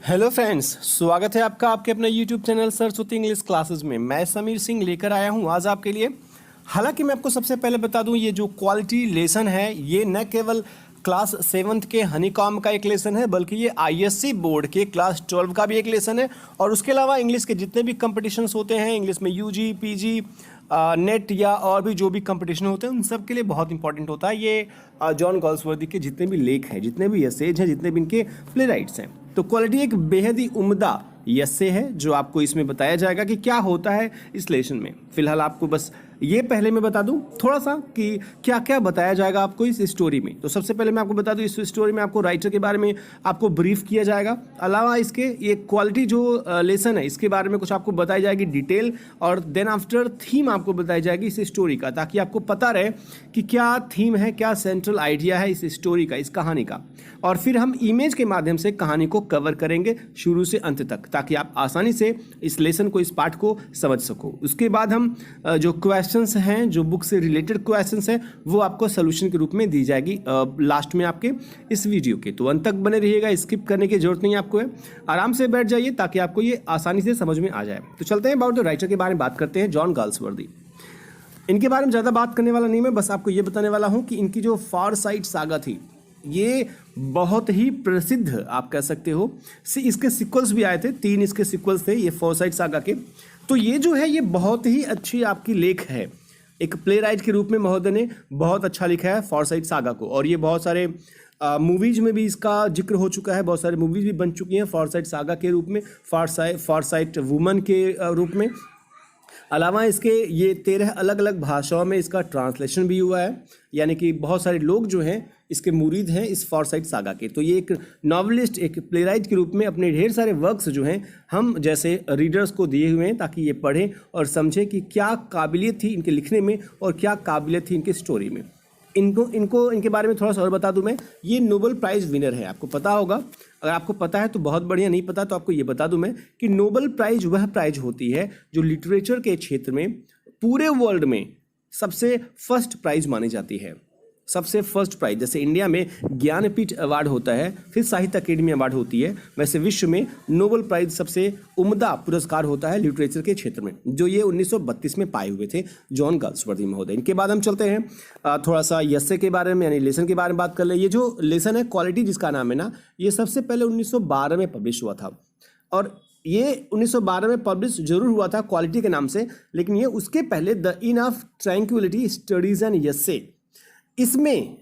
Hello friends, स्वागत है आपका आपके अपने YouTube channel Saraswati English classes में। मैं समीर सिंह लेकर आया हूं आज आपके लिए। हालांकि मैं आपको सबसे पहले बता दूं, ये जो क्वालिटी लेसन है ये न केवल क्लास 7th के हनीकॉम का एक लेसन है, बल्कि ये आईएससी बोर्ड के क्लास 12 का भी एक लेसन है। और उसके अलावा इंग्लिश के जितने भी कंपटीशंस होते हैं, इंग्लिश में यूजी, पीजी, नेट या और भी जो भी कंपटीशन होते हैं, उन सब के लिए बहुत इंपॉर्टेंट होता है ये जॉन गॉल्सवर्दी के जितने भी लेख हैं, जितने भी एसेज हैं, जितने भी इनके प्ले राइट्स हैं। तो क्वालिटी एक बेहद ही उम्दा यस्से है जो आपको इसमें बताया जाएगा कि क्या होता है इस लेसन में। फिलहाल आपको बस ये पहले मैं बता दूं थोड़ा सा कि क्या क्या बताया जाएगा आपको इस स्टोरी में। तो सबसे पहले मैं आपको बता दूं, इस स्टोरी में आपको राइटर के बारे में आपको ब्रीफ किया जाएगा। अलावा इसके ये क्वालिटी जो लेसन है इसके बारे में कुछ आपको बताई जाएगी डिटेल, और देन आफ्टर थीम आपको बताई जाएगी इस स्टोरी का, ताकि आपको पता रहे कि क्या थीम है, क्या सेंट्रल आइडिया है इस स्टोरी का, इस कहानी का। और फिर हम इमेज के माध्यम से कहानी को कवर करेंगे शुरू से अंत तक, ताकि आप आसानी से इस लेसन को, इस पार्ट को समझ सको। उसके बाद हम जो क्वेश्चंस हैं, जो बुक से रिलेटेड क्वेश्चंस हैं, वो आपको सोल्यूशन के रूप में दी जाएगी लास्ट में आपके इस वीडियो के। तो अंत तक बने रहिएगा, स्किप करने की जरूरत नहीं आपको है, आराम से बैठ जाइए ताकि आपको ये आसानी से समझ में आ जाए। तो चलते हैं अबाउट द राइटर के बारे में बात करते हैं, जॉन गॉल्सवर्दी। इनके बारे में ज़्यादा बात करने वाला नहीं, मैं बस आपको ये बताने वाला हूँ कि इनकी जो फार साइड सागा थी ये बहुत ही प्रसिद्ध आप कह सकते हो। इसके सिक्वल्स भी आए थे, 3 इसके सिक्वल्स थे ये फोरसाइट सागा के। तो ये जो है ये बहुत ही अच्छी आपकी लेख है। एक प्ले राइट के रूप में महोदय ने बहुत अच्छा लिखा है फोरसाइट सागा को, और ये बहुत सारे मूवीज में भी इसका जिक्र हो चुका है, बहुत सारे मूवीज भी बन चुकी हैं फोरसाइट सागा के रूप में, फोरसाइट वुमन के रूप में। अलावा इसके ये 13 अलग अलग भाषाओं में इसका ट्रांसलेशन भी हुआ है, यानी कि बहुत सारे लोग जो हैं इसके मुरीद हैं इस फोरसाइट सागा के। तो ये एक नॉवलिस्ट, एक प्लेराइट के रूप में अपने ढेर सारे वर्क्स जो हैं हम जैसे रीडर्स को दिए हुए हैं, ताकि ये पढ़ें और समझें कि क्या काबिलियत थी इनके लिखने में और क्या काबिलियत थी इनके स्टोरी में। इनके बारे में थोड़ा सा और बता दूं मैं, ये नोबेल प्राइज़ विनर है, आपको पता होगा। अगर आपको पता है तो बहुत बढ़िया, नहीं पता तो आपको ये बता दूं मैं कि नोबेल प्राइज़ वह प्राइज़ होती है जो लिटरेचर के क्षेत्र में पूरे वर्ल्ड में सबसे फर्स्ट प्राइज़ मानी जाती है, सबसे फर्स्ट प्राइज। जैसे इंडिया में ज्ञानपीठ अवार्ड होता है, फिर साहित्य अकेडमी अवार्ड होती है, वैसे विश्व में नोबेल प्राइज सबसे उम्दा पुरस्कार होता है लिटरेचर के क्षेत्र में, जो ये 1932 में पाए हुए थे जॉन गॉल्सवर्दी महोदय। इनके बाद हम चलते हैं थोड़ा सा यस्से के बारे में, यानी लेसन के बारे में बात कर ले। ये जो लेसन है क्वालिटी जिसका नाम है ना, ये सबसे पहले 1912 में पब्लिश हुआ था, और ये 1912 में पब्लिश जरूर हुआ था क्वालिटी के नाम से, लेकिन ये उसके पहले the inn of tranquillity studies and essays इसमें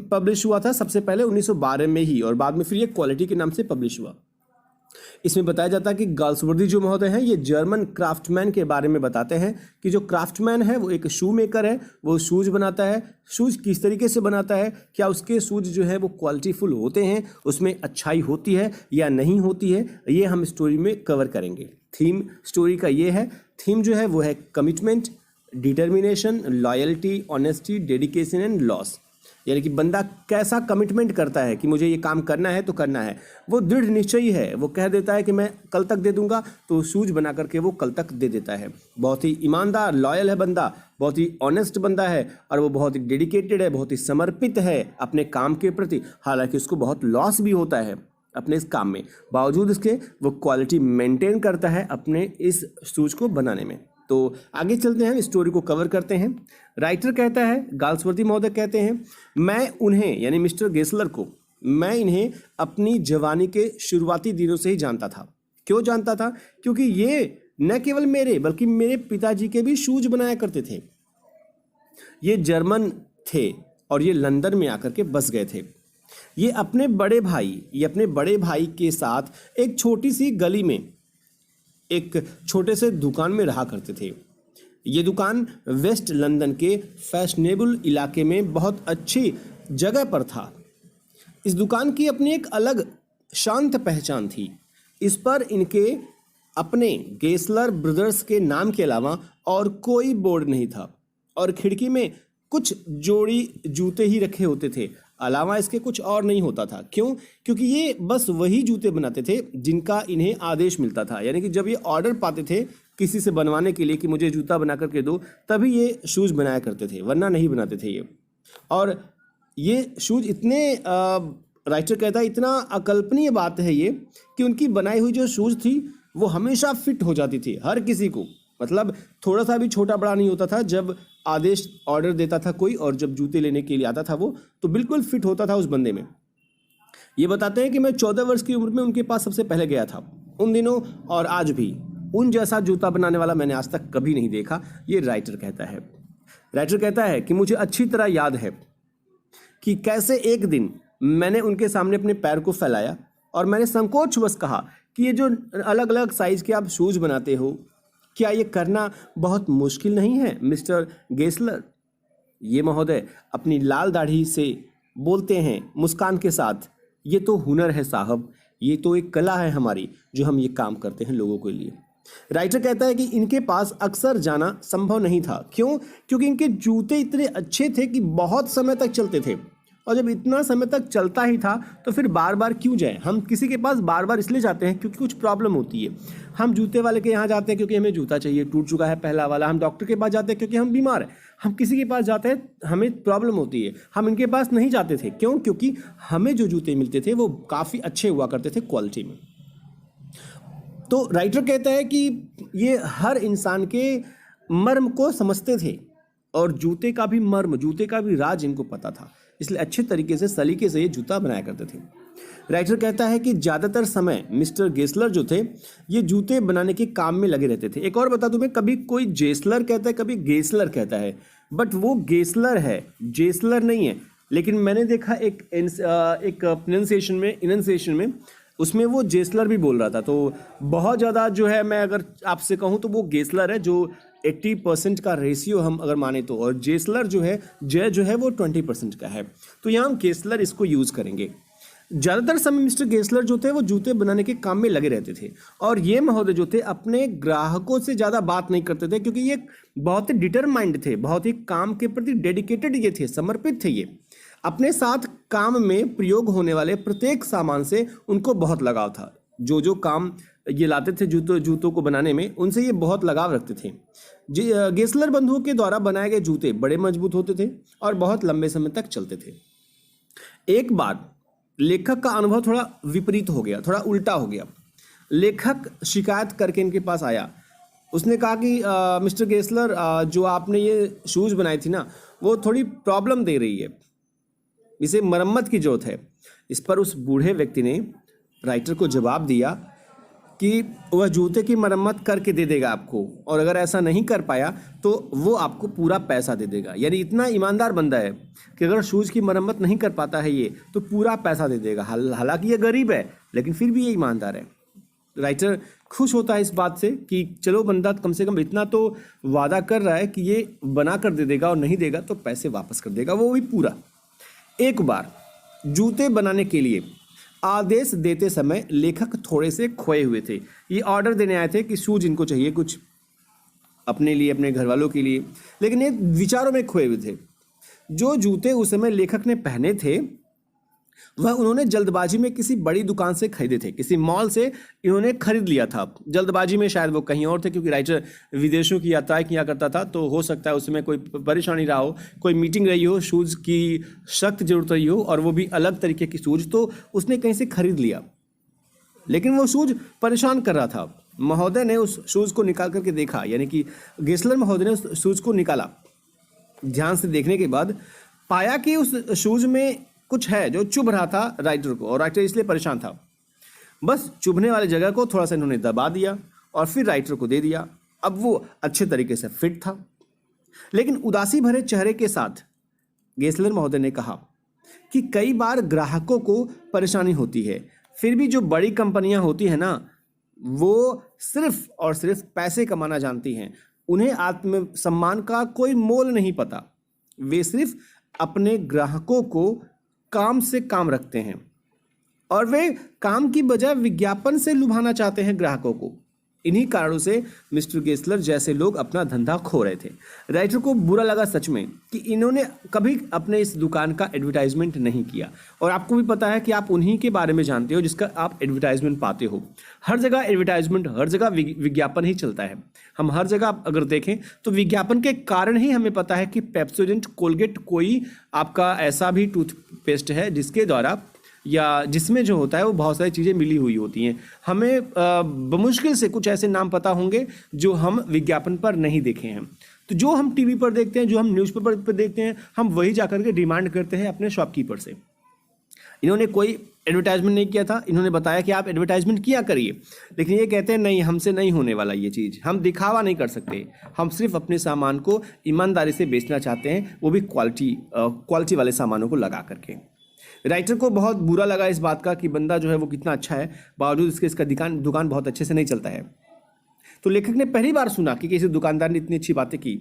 पब्लिश हुआ था सबसे पहले 1912 में ही, और बाद में फिर ये क्वालिटी के नाम से पब्लिश हुआ। इसमें बताया जाता है कि गॉल्सवर्दी जो महोदय हैं ये जर्मन क्राफ्टमैन के बारे में बताते हैं कि जो क्राफ्टमैन है वो एक शू मेकर है, वो शूज बनाता है। शूज किस तरीके से बनाता है, क्या उसके शूज जो है वो क्वालिटीफुल होते हैं, उसमें अच्छाई होती है या नहीं होती है, ये हम स्टोरी में कवर करेंगे। थीम स्टोरी का ये है, थीम जो है वो है commitment, determination, loyalty, honesty, dedication and loss. यानी कि बंदा कैसा कमिटमेंट करता है कि मुझे ये काम करना है तो करना है, वो दृढ़ निश्चयी है, वो कह देता है कि मैं कल तक दे दूंगा, तो शूज बना करके वो कल तक दे देता है। बहुत ही ईमानदार, लॉयल है बंदा, बहुत ही ऑनेस्ट बंदा है, और वो बहुत ही डेडिकेटेड है, बहुत ही समर्पित है अपने काम के प्रति। हालांकि उसको बहुत लॉस भी होता है अपने इस काम में, बावजूद इसके वो क्वालिटी मेंटेन करता है अपने इस शूज को बनाने में। तो आगे चलते हैं, स्टोरी को कवर करते हैं। राइटर कहता है, गॉल्सवर्दी महोदय कहते हैं, मैं उन्हें यानी मिस्टर गेसलर को, मैं इन्हें अपनी जवानी के शुरुआती दिनों से ही जानता था। क्यों जानता था? क्योंकि ये न केवल मेरे बल्कि मेरे पिताजी के भी शूज बनाया करते थे। ये जर्मन थे और ये लंदन में आकर के बस गए थे। ये अपने बड़े भाई के साथ एक छोटी सी गली में एक छोटे से दुकान में रहा करते थे। ये दुकान वेस्ट लंदन के फैशनेबल इलाके में बहुत अच्छी जगह पर था। इस दुकान की अपनी एक अलग शांत पहचान थी। इस पर इनके अपने गेसलर ब्रदर्स के नाम के अलावा और कोई बोर्ड नहीं था, और खिड़की में कुछ जोड़ी जूते ही रखे होते थे, अलावा इसके कुछ और नहीं होता था। क्यों? क्योंकि ये बस वही जूते बनाते थे जिनका इन्हें आदेश मिलता था। यानी कि जब ये ऑर्डर पाते थे किसी से बनवाने के लिए कि मुझे जूता बना करके दो, तभी ये शूज़ बनाया करते थे, वरना नहीं बनाते थे ये। और ये शूज़ इतने राइटर कहता है इतना अकल्पनीय बात है ये कि उनकी बनाई हुई जो शूज़ थी वो हमेशा फिट हो जाती थी हर किसी को, मतलब थोड़ा सा भी छोटा बड़ा नहीं होता था। जब आदेश ऑर्डर देता था कोई और जब जूते लेने के लिए आता था वो, तो बिल्कुल फिट होता था उस बंदे में। ये बताते हैं कि मैं 14 वर्ष की उम्र में उनके पास सबसे पहले गया था। उन दिनों और आज भी उन जैसा जूता बनाने वाला मैंने आज तक कभी नहीं देखा, ये राइटर कहता है। राइटर कहता है कि मुझे अच्छी तरह याद है कि कैसे एक दिन मैंने उनके सामने अपने पैर को फैलाया और मैंने संकोचवश कहा कि ये जो अलग अलग साइज के आप शूज़ बनाते हो, क्या ये करना बहुत मुश्किल नहीं है मिस्टर गेसलर? ये महोदय अपनी लाल दाढ़ी से बोलते हैं मुस्कान के साथ, ये तो हुनर है साहब, ये तो एक कला है हमारी जो हम ये काम करते हैं लोगों के लिए। राइटर कहता है कि इनके पास अक्सर जाना संभव नहीं था। क्यों? क्योंकि इनके जूते इतने अच्छे थे कि बहुत समय तक चलते थे, और जब इतना समय तक चलता ही था तो फिर बार बार क्यों जाएं? हम किसी के पास बार बार इसलिए जाते हैं क्योंकि कुछ प्रॉब्लम होती है। हम जूते वाले के यहाँ जाते हैं क्योंकि हमें जूता चाहिए, टूट चुका है पहला वाला। हम डॉक्टर के पास जाते हैं क्योंकि हम बीमार हैं। हम किसी के पास जाते हैं हमें प्रॉब्लम होती है। हम इनके पास नहीं जाते थे। क्यों? क्योंकि हमें जो जूते मिलते थे वो काफ़ी अच्छे हुआ करते थे क्वालिटी में। तो राइटर कहता है कि ये हर इंसान के मर्म को समझते थे और जूते का भी मर्म, जूते का भी राज इनको पता था, इसलिए अच्छे तरीके से सलीके से ये जूता बनाया करते थे। राइटर कहता है कि ज़्यादातर समय मिस्टर गेसलर जो थे ये जूते बनाने के काम में लगे रहते थे। एक और बता दूं मैं, कभी कोई जेसलर कहता है, कभी गेसलर कहता है, बट वो गेसलर है, जेसलर नहीं है। लेकिन मैंने देखा एक इनन्सिएशन में उसमें वो जेसलर भी बोल रहा था। तो बहुत ज़्यादा जो है, मैं अगर आपसे कहूँ तो वो गेसलर है जो 80% का रेशियो हम अगर माने तो, और जेसलर जो है, जय जो है वो 20% का है। तो यहाँ हम गेसलर इसको यूज़ करेंगे। ज़्यादातर समय मिस्टर गेसलर जो थे वो जूते बनाने के काम में लगे रहते थे, और ये महोदय जो थे अपने ग्राहकों से ज़्यादा बात नहीं करते थे क्योंकि ये बहुत ही डिटरमाइंड थे, बहुत ही काम के प्रति डेडिकेटेड ये थे, समर्पित थे। ये अपने साथ काम में प्रयोग होने वाले प्रत्येक सामान से उनको बहुत लगाव था। जो जो काम ये लाते थे जूतों को बनाने में, उनसे ये बहुत लगाव रखते थे। गेसलर बंधुओं के द्वारा बनाए गए जूते बड़े मजबूत होते थे और बहुत लंबे समय तक चलते थे। एक बार लेखक का अनुभव थोड़ा विपरीत हो गया, थोड़ा उल्टा हो गया। लेखक शिकायत करके इनके पास आया। उसने कहा कि मिस्टर गेसलर, जो आपने ये शूज़ बनाई थी ना, वो थोड़ी प्रॉब्लम दे रही है, इसे मरम्मत की जरूरत है। इस पर उस बूढ़े व्यक्ति ने राइटर को जवाब दिया कि वह जूते की मरम्मत करके दे देगा आपको, और अगर ऐसा नहीं कर पाया तो वो आपको पूरा पैसा दे देगा। यानी इतना ईमानदार बंदा है कि अगर शूज़ की मरम्मत नहीं कर पाता है ये, तो पूरा पैसा दे देगा। हालांकि ये गरीब है लेकिन फिर भी ये ईमानदार है। राइटर खुश होता है इस बात से कि चलो बंदा कम से कम इतना तो वादा कर रहा है कि ये बना कर दे देगा, और नहीं देगा तो पैसे वापस कर देगा, वो भी पूरा। एक बार जूते बनाने के लिए आदेश देते समय लेखक थोड़े से खोए हुए थे। ये ऑर्डर देने आए थे कि शूज इनको चाहिए कुछ अपने लिए, अपने घर वालों के लिए, लेकिन ये विचारों में खोए हुए थे। जो जूते उस समय लेखक ने पहने थे वह उन्होंने जल्दबाजी में किसी बड़ी दुकान से खरीदे थे, किसी मॉल से इन्होंने खरीद लिया था जल्दबाजी में। शायद वो कहीं और थे क्योंकि राइटर विदेशों की यात्राएं किया करता था, तो हो सकता है उसमें कोई परेशानी रहा हो, कोई मीटिंग रही हो, शूज़ की सख्त जरूरत रही हो, और वो भी अलग तरीके की शूज़, तो उसने कहीं से खरीद लिया। लेकिन वो शूज़ परेशान कर रहा था। महोदय ने उस शूज़ को निकाल करके देखा, यानी कि गेसलर महोदय ने उस शूज़ को निकाला। ध्यान से देखने के बाद पाया कि उस शूज़ में कुछ है जो चुभ रहा था राइटर को, और राइटर इसलिए परेशान था। बस चुभने वाली जगह को थोड़ा सा इन्होंने दबा दिया और फिर राइटर को दे दिया। अब वो अच्छे तरीके से फिट था। लेकिन उदासी भरे चेहरे के साथ गेसलर महोदय ने कहा कि कई बार ग्राहकों को परेशानी होती है, फिर भी जो बड़ी कंपनियां होती हैं ना, वो सिर्फ और सिर्फ पैसे कमाना जानती हैं। उन्हें आत्मसम्मान का कोई मोल नहीं पता। वे सिर्फ अपने ग्राहकों को काम से काम रखते हैं, और वे काम की बजाय विज्ञापन से लुभाना चाहते हैं ग्राहकों को। इन्हीं कारणों से मिस्टर गेसलर जैसे लोग अपना धंधा खो रहे थे। राइटर को बुरा लगा सच में कि इन्होंने कभी अपने इस दुकान का एडवर्टाइजमेंट नहीं किया। और आपको भी पता है कि आप उन्हीं के बारे में जानते हो जिसका आप एडवर्टाइजमेंट पाते हो। हर जगह एडवर्टाइजमेंट, हर जगह विज्ञापन ही चलता है। हम हर जगह अगर देखें तो विज्ञापन के कारण ही हमें पता है कि पेप्सोडेंट, कोलगेट कोई आपका ऐसा भी टूथपेस्ट है जिसके द्वारा या जिसमें जो होता है वो बहुत सारी चीज़ें मिली हुई होती हैं। हमें बमुश्किल से कुछ ऐसे नाम पता होंगे जो हम विज्ञापन पर नहीं देखे हैं। तो जो हम टीवी पर देखते हैं, जो हम न्यूज़पेपर पर देखते हैं, हम वही जाकर के डिमांड करते हैं अपने शॉपकीपर से। इन्होंने कोई एडवर्टाइजमेंट नहीं किया था, इन्होंने बताया कि आप एडवर्टाइजमेंट किया करिए, लेकिन ये कहते हैं नहीं, हमसे नहीं होने वाला ये चीज़, हम दिखावा नहीं कर सकते, हम सिर्फ अपने सामान को ईमानदारी से बेचना चाहते हैं, वो भी क्वालिटी वाले सामानों को लगा करके। राइटर को बहुत बुरा लगा इस बात का कि बंदा जो है वो कितना अच्छा है, बावजूद इसका दुकान बहुत अच्छे से नहीं चलता है। तो लेखक ने पहली बार सुना कि किसी दुकानदार ने इतनी अच्छी बातें की।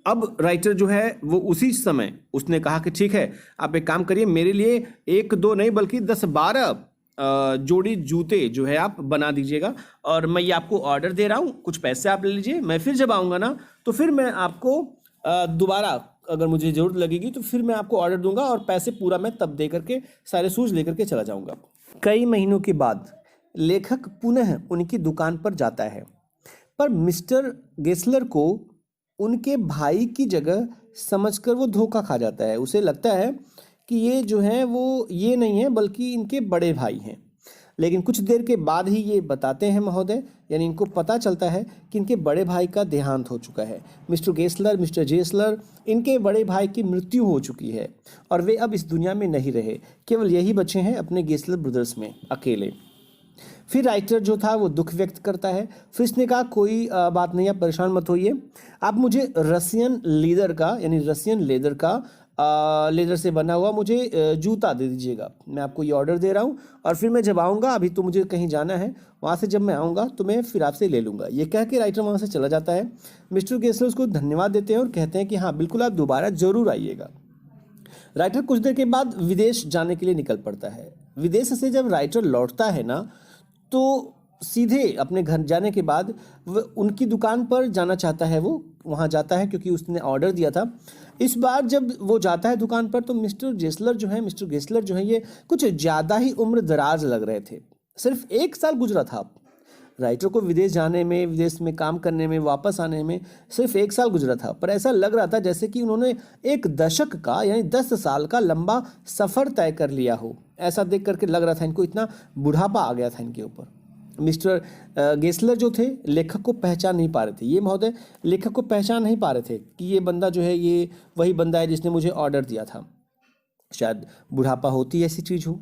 अब राइटर जो है वो उसी समय उसने कहा कि ठीक है, आप एक काम करिए, मेरे लिए 1-2 नहीं बल्कि 10-12 जोड़ी जूते जो है आप बना दीजिएगा, और मैं ये आपको ऑर्डर दे रहा हूँ, कुछ पैसे आप ले लीजिए, मैं फिर जब आऊँगा ना तो फिर मैं आपको दोबारा अगर मुझे ज़रूरत लगेगी तो फिर मैं आपको ऑर्डर दूंगा, और पैसे पूरा मैं तब दे करके सारे शूज़ लेकर के चला जाऊँगा। कई महीनों के बाद लेखक पुनः उनकी दुकान पर जाता है, पर मिस्टर गेस्लर को उनके भाई की जगह समझकर वो धोखा खा जाता है। उसे लगता है कि ये जो है वो ये नहीं है बल्कि इनके बड़े भाई हैं। लेकिन कुछ देर के बाद ही ये बताते हैं महोदय, यानी इनको पता चलता है कि इनके बड़े भाई का देहांत हो चुका है। मिस्टर जेस्लर, इनके बड़े भाई की मृत्यु हो चुकी है और वे अब इस दुनिया में नहीं रहे, केवल यही बचे हैं अपने गेस्लर ब्रदर्स में अकेले। फिर राइटर जो था वो दुख व्यक्त करता है। फिर इसने कहा कोई बात नहीं, आप परेशान मत होइए, आप मुझे रसियन लेदर का लेदर से बना हुआ मुझे जूता दे दीजिएगा, मैं आपको ये ऑर्डर दे रहा हूँ, और फिर मैं जब आऊँगा, अभी तो मुझे कहीं जाना है, वहाँ से जब मैं आऊँगा तो मैं फिर आपसे ले लूँगा। ये कह के राइटर वहाँ से चला जाता है। मिस्टर गेस्लर उसको धन्यवाद देते हैं और कहते हैं कि हाँ बिल्कुल, आप दोबारा ज़रूर आइएगा। राइटर कुछ देर के बाद विदेश जाने के लिए निकल पड़ता है। विदेश से जब राइटर लौटता है ना, तो सीधे अपने घर जाने के बाद वह उनकी दुकान पर जाना चाहता है, वो वहाँ जाता है क्योंकि उसने ऑर्डर दिया था। इस बार जब वो जाता है दुकान पर तो मिस्टर गेस्लर जो है ये कुछ ज़्यादा ही उम्र दराज लग रहे थे। सिर्फ 1 साल गुजरा था राइटर को विदेश जाने में, विदेश में काम करने में, वापस आने में सिर्फ 1 साल गुजरा था, पर ऐसा लग रहा था जैसे कि उन्होंने 1 दशक का यानी 10 साल का लंबा सफ़र तय कर लिया हो। ऐसा देख करके लग रहा था इनको, इतना बुढ़ापा आ गया था इनके ऊपर। मिस्टर गेस्लर जो थे लेखक को पहचान नहीं पा रहे थे। ये महोदय लेखक को पहचान नहीं पा रहे थे कि ये बंदा जो है ये वही बंदा है जिसने मुझे ऑर्डर दिया था। शायद बुढ़ापा होती ऐसी चीज़ हो।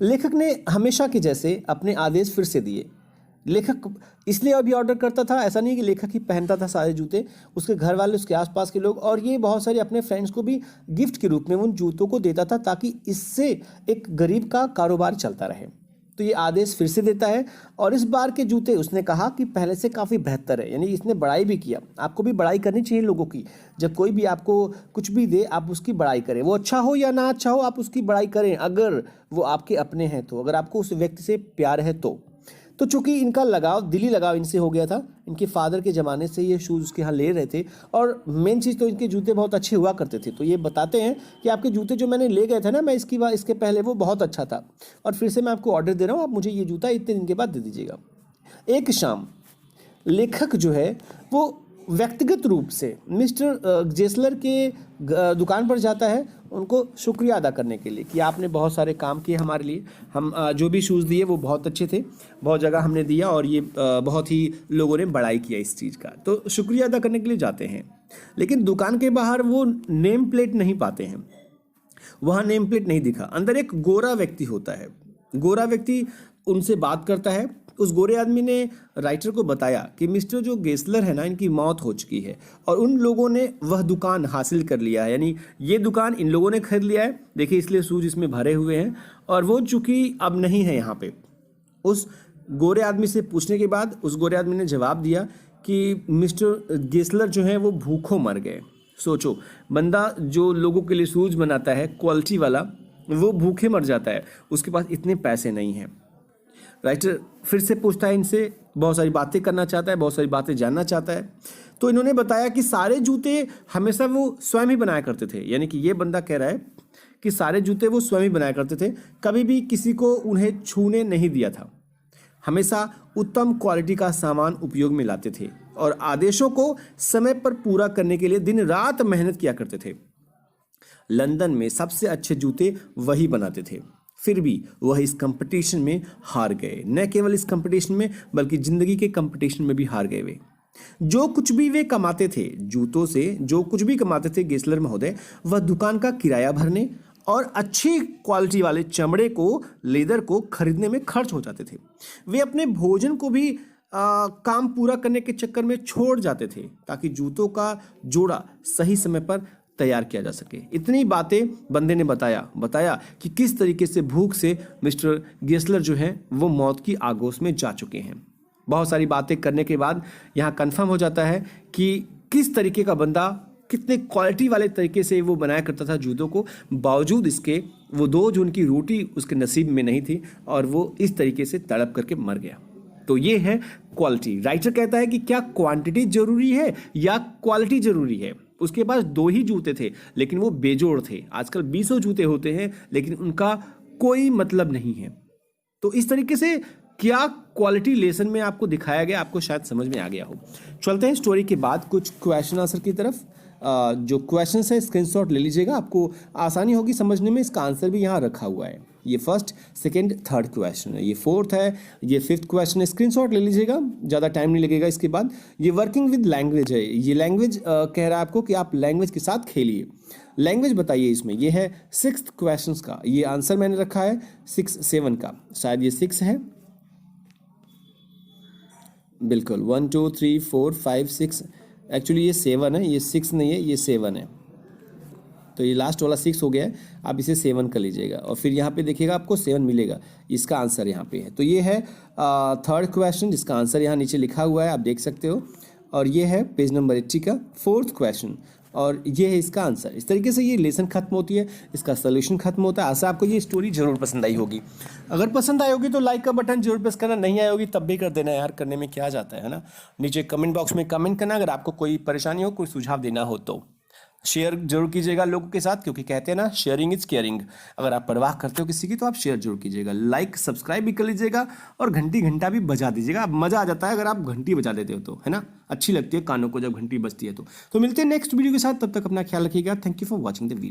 लेखक ने हमेशा के जैसे अपने आदेश फिर से दिए। लेखक इसलिए अभी ऑर्डर करता था, ऐसा नहीं कि लेखक ही पहनता था सारे जूते, उसके घर वाले, उसके आसपास के लोग, और ये बहुत सारे अपने फ्रेंड्स को भी गिफ्ट के रूप में उन जूतों को देता था ताकि इससे एक गरीब का कारोबार चलता रहे। तो ये आदेश फिर से देता है, और इस बार के जूते उसने कहा कि पहले से काफ़ी बेहतर है, यानी इसने बड़ाई भी किया। आपको भी बड़ाई करनी चाहिए लोगों की। जब कोई भी आपको कुछ भी दे आप उसकी बड़ाई करें, वो अच्छा हो या ना अच्छा हो आप उसकी बड़ाई करें, अगर वो आपके अपने हैं तो, अगर आपको उस व्यक्ति से प्यार है तो चूंकि इनका लगाव, दिली लगाव इनसे हो गया था, इनके फादर के ज़माने से ये शूज़ उसके यहाँ ले रहे थे, और मेन चीज़ तो इनके जूते बहुत अच्छे हुआ करते थे। तो ये बताते हैं कि आपके जूते जो मैंने ले गए थे ना, मैं इसके पहले वो बहुत अच्छा था, और फिर से मैं आपको ऑर्डर दे रहा हूँ, आप मुझे ये जूता इतने दिन के बाद दे दीजिएगा। एक शाम लेखक जो है वो व्यक्तिगत रूप से मिस्टर जेस्लर के दुकान पर जाता है उनको शुक्रिया अदा करने के लिए कि आपने बहुत सारे काम किए हमारे लिए, हम जो भी शूज़ दिए वो बहुत अच्छे थे, बहुत जगह हमने दिया, और ये बहुत ही लोगों ने बड़ाई किया इस चीज़ का, तो शुक्रिया अदा करने के लिए जाते हैं। लेकिन दुकान के बाहर वो नेम प्लेट नहीं पाते हैं, वहाँ नेम प्लेट नहीं दिखा। अंदर एक गोरा व्यक्ति होता है, गोरा व्यक्ति उनसे बात करता है। उस गोरे आदमी ने राइटर को बताया कि मिस्टर जो गेस्लर है ना, इनकी मौत हो चुकी है और उन लोगों ने वह दुकान हासिल कर लिया है, यानी ये दुकान इन लोगों ने खरीद लिया है। देखिए इसलिए सूज इसमें भरे हुए हैं, और वो चूंकि अब नहीं है यहाँ पे। उस गोरे आदमी से पूछने के बाद उस गोरे आदमी ने जवाब दिया कि मिस्टर गेस्लर जो है वो भूखों मर गए। सोचो, बंदा जो लोगों के लिए शूज बनाता है क्वालिटी वाला, वो भूखे मर जाता है, उसके पास इतने पैसे नहीं हैं। राइटर फिर से पूछता है इनसे, बहुत सारी बातें करना चाहता है, बहुत सारी बातें जानना चाहता है। तो इन्होंने बताया कि सारे जूते हमेशा वो स्वयं ही बनाया करते थे, यानी कि ये बंदा कह रहा है कि सारे जूते वो स्वयं ही बनाया करते थे, कभी भी किसी को उन्हें छूने नहीं दिया था, हमेशा उत्तम क्वालिटी का सामान उपयोग में लाते थे और आदेशों को समय पर पूरा करने के लिए दिन रात मेहनत किया करते थे। लंदन में सबसे अच्छे जूते वही बनाते थे। फिर भी वह इस कंपटीशन में हार गए। न केवल इस कंपटीशन में बल्कि जिंदगी के कंपटीशन में भी हार गए वे। जो कुछ भी वे कमाते थे जूतों से, जो कुछ भी कमाते थे गेसलर महोदय, वह दुकान का किराया भरने और अच्छी क्वालिटी वाले चमड़े को, लेदर को खरीदने में खर्च हो जाते थे। वे अपने भोजन को भी काम पूरा करने के चक्कर में छोड़ जाते थे ताकि जूतों का जोड़ा सही समय पर तैयार किया जा सके। इतनी बातें बंदे ने बताया कि किस तरीके से भूख से मिस्टर गेसलर जो है वो मौत की आगोश में जा चुके हैं। बहुत सारी बातें करने के बाद यहाँ कंफर्म हो जाता है कि किस तरीके का बंदा, कितने क्वालिटी वाले तरीके से वो बनाया करता था जूतों को, बावजूद इसके वो दो जो उनकी रोटी उसके नसीब में नहीं थी और वो इस तरीके से तड़प करके मर गया। तो ये है क्वालिटी। राइटर कहता है कि क्या क्वांटिटी जरूरी है या क्वालिटी जरूरी है। उसके पास 2 ही जूते थे लेकिन वो बेजोड़ थे। आजकल 20 जूते होते हैं लेकिन उनका कोई मतलब नहीं है। तो इस तरीके से क्या क्वालिटी लेसन में आपको दिखाया गया, आपको शायद समझ में आ गया हो। चलते हैं स्टोरी के बाद कुछ क्वेश्चन आंसर की तरफ। जो क्वेश्चन है स्क्रीनशॉट ले लीजिएगा, आपको आसानी होगी समझने में। इसका आंसर भी यहाँ रखा हुआ है। ये फर्स्ट, सेकंड, थर्ड क्वेश्चन है, ये फोर्थ है, ये फिफ्थ क्वेश्चन है। स्क्रीनशॉट ले लीजिएगा, ज़्यादा टाइम नहीं लगेगा। इसके बाद ये वर्किंग विद लैंग्वेज है। ये लैंग्वेज कह रहा है आपको कि आप लैंग्वेज के साथ खेलिए। लैंग्वेज बताइए इसमें। ये है 6th क्वेश्चन का। ये आंसर मैंने रखा है 6, 7 का। शायद ये 6 है, बिल्कुल 1 2 3 4 5 6। एक्चुअली ये 7 है, ये 6 नहीं है, ये 7 है। तो ये लास्ट वाला 6 हो गया है, आप इसे 7 कर लीजिएगा और फिर यहाँ पे देखिएगा आपको 7 मिलेगा। इसका आंसर यहाँ पे है। तो ये है 3rd क्वेश्चन जिसका आंसर यहाँ नीचे लिखा हुआ है, आप देख सकते हो। और ये है पेज नंबर 80 का 4th क्वेश्चन और ये है इसका आंसर। इस तरीके से ये लेसन खत्म होती है, इसका सोल्यूशन खत्म होता है। आशा आपको ये स्टोरी जरूर पसंद आई होगी। अगर पसंद आई होगी तो लाइक का बटन जरूर प्रेस करना, नहीं आई होगी तब भी कर देना यार, करने में क्या जाता है ना। नीचे कमेंट बॉक्स में कमेंट करना अगर आपको कोई परेशानी हो, कोई सुझाव देना हो तो। शेयर जरूर कीजिएगा लोगों के साथ, क्योंकि कहते हैं ना शेयरिंग इज केयरिंग। अगर आप परवाह करते हो किसी की तो आप शेयर जरूर कीजिएगा, लाइक सब्सक्राइब भी कर लीजिएगा और घंटा भी बजा दीजिएगा। अब मज़ा आ जाता है अगर आप घंटी बजा देते हो तो, है ना। अच्छी लगती है कानों को जब घंटी बजती है तो मिलते हैं नेक्स्ट वीडियो के साथ। तब तक अपना ख्याल रखिएगा। Thank you for watching the video.